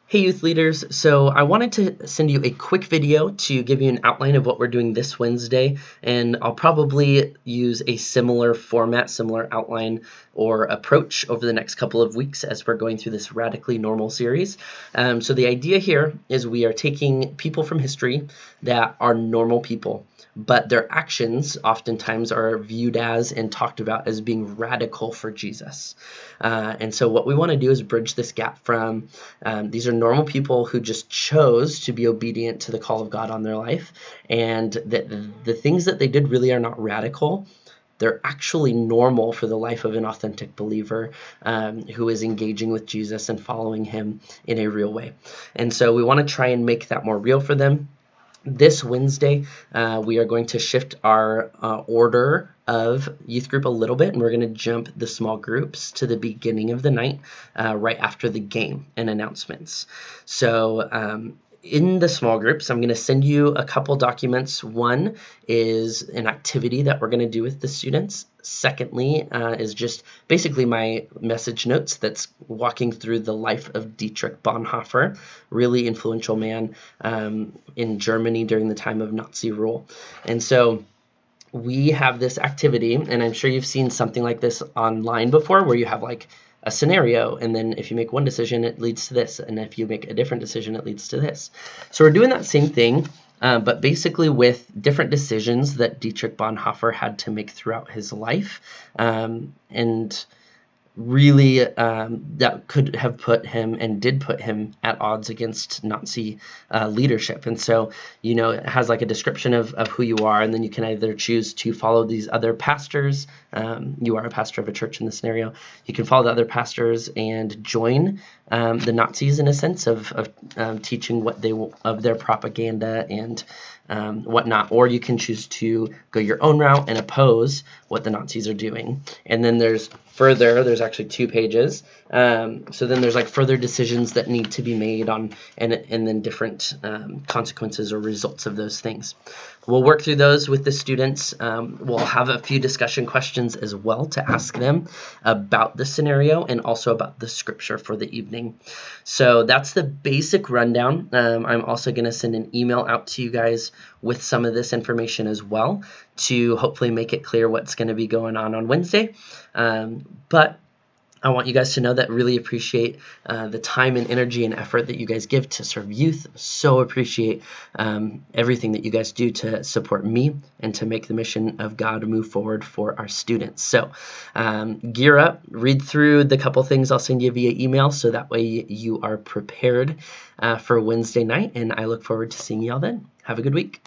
Hey youth leaders, so I wanted to send you a quick video to give you an outline of what we're doing this Wednesday, and I'll probably use a similar format, similar outline or approach over the next couple of weeks as we're going through this Radically Normal series. So the idea here is we are taking people from history that are normal people, but their actions oftentimes are viewed as and talked about as being radical for Jesus. And so what we want to do is bridge this gap from these are normal people who just chose to be obedient to the call of God on their life, and that the things that they did really are not radical. They're actually normal for the life of an authentic believer who is engaging with Jesus and following him in a real way. And so we want to try and make that more real for them. This Wednesday, we are going to shift our order of youth group a little bit, and we're going to jump the small groups to the beginning of the night, right after the game and announcements. So in the small groups, I'm going to send you a couple documents. One is an activity that we're going to do with the students. Secondly, is just basically my message notes that's walking through the life of Dietrich Bonhoeffer, really influential man in Germany during the time of Nazi rule. And so we have this activity, and I'm sure you've seen something like this online before, where you have like a scenario, and then if you make one decision, it leads to this, and if you make a different decision, it leads to this. So we're doing that same thing, but basically with different decisions that Dietrich Bonhoeffer had to make throughout his life, and really that could have put him and did put him at odds against Nazi leadership. And so, it has like a description of who you are, and then you can either choose to follow these other pastors. You are a pastor of a church in this scenario. You can follow the other pastors and join the Nazis in a sense of teaching what of their propaganda and whatnot, or you can choose to go your own route and oppose what the Nazis are doing. And then there's actually 2 pages. So then there's like further decisions that need to be made on, and then different consequences or results of those things. We'll work through those with the students. We'll have a few discussion questions as well to ask them about the scenario and also about the scripture for the evening. So that's the basic rundown. I'm also going to send an email out to you guys with some of this information as well to hopefully make it clear what's going to be going on Wednesday. But I want you guys to know that I really appreciate the time and energy and effort that you guys give to serve youth. So appreciate everything that you guys do to support me and to make the mission of God move forward for our students. So gear up, read through the couple things I'll send you via email, so that way you are prepared for Wednesday night, and I look forward to seeing y'all then. Have a good week.